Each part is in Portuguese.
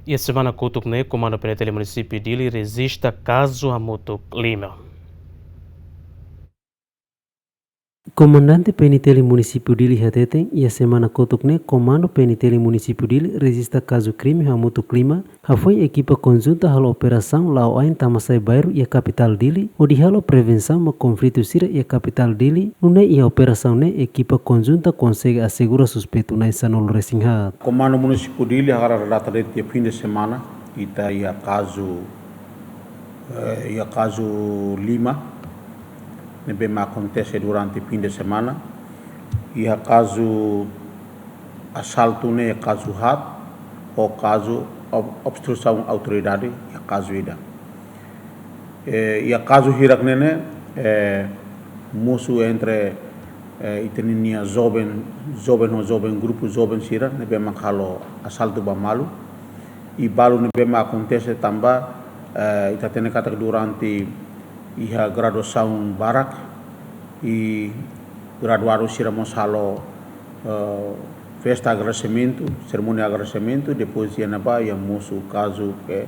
E a semana Kutuk ne comando penetele município dele resista caso a moto Lima. Comandante PNTL município dele Hateten e a semana Kotokne, comando PNTL município dele resista caso crime Hamuto Clima, foi equipa conjunta halo operação lá em Tamasai Bairro e a capital dele, onde halo prevenção ma conflito sira e a capital dele, nune e a operação ne equipa conjunta consegue assegurar suspeito na Sanol Resinha. Comando município dele agora data de fim de semana, ita ia caso Lima. Bem acontece durante o fim de semana e a caso assalto né caso rato ou caso obstrução à autoridade e a caso ida e a caso hirak né moço entre itenia jovem grupo jovem sira né bem macalo assalto bamalu e balu né bem acontece também ita tem kata durante iha graduação barak e graduado siramos halo festa agradecimento, cerimônia agradecimento, depois ia na Bahia, moço caso que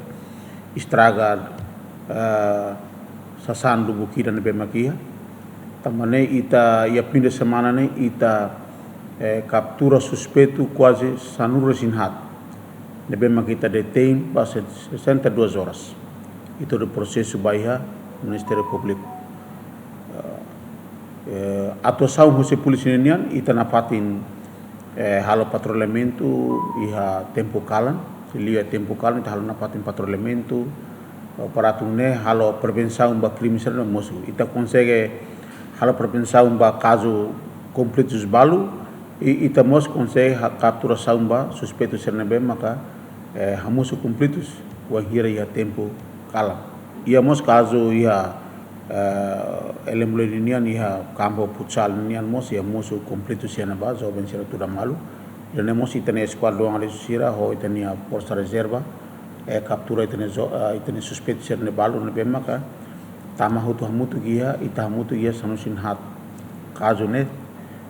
estraga sasan do bukida na Bemaquia. Também ita ia fim de semana né ita captura suspeito quase sanur resinhat. Na Bemaquia detém base 62 horas. Itu do processo Bahia Ministério Público. Atuação da polícia união ita na patin halo patrulhamento iha tempo kalan, liha tempo kalan ita halo na patin patrulhamento para tunne halo prevenção ba crime serna moço. Ita consegue halo prevenção ba caso completos balu e ita mos consegue capturação ba suspeito serna bem maka hamoso completos wa hira iha tempo kalan. Ia mos caso ia elemulinian ia campo futsal nian mos ia moso completo siana base ou sira tudo malu ele mos itene esquadrão ali sira ou itene força reserva captura itene suspeito ser ne balu ne bemaka tama hutu hamutu gia ita hamutu gia sanusin hat caso ne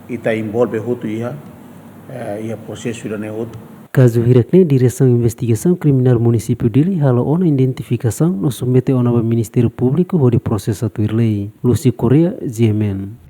ita envolve hutu ia processo ne hutu. Caso hirakne Direção Investigação Criminal Município dele halo ona identificação no submete ona Ministério Público ou de processo atuir lei. Lucy Correa, GMN.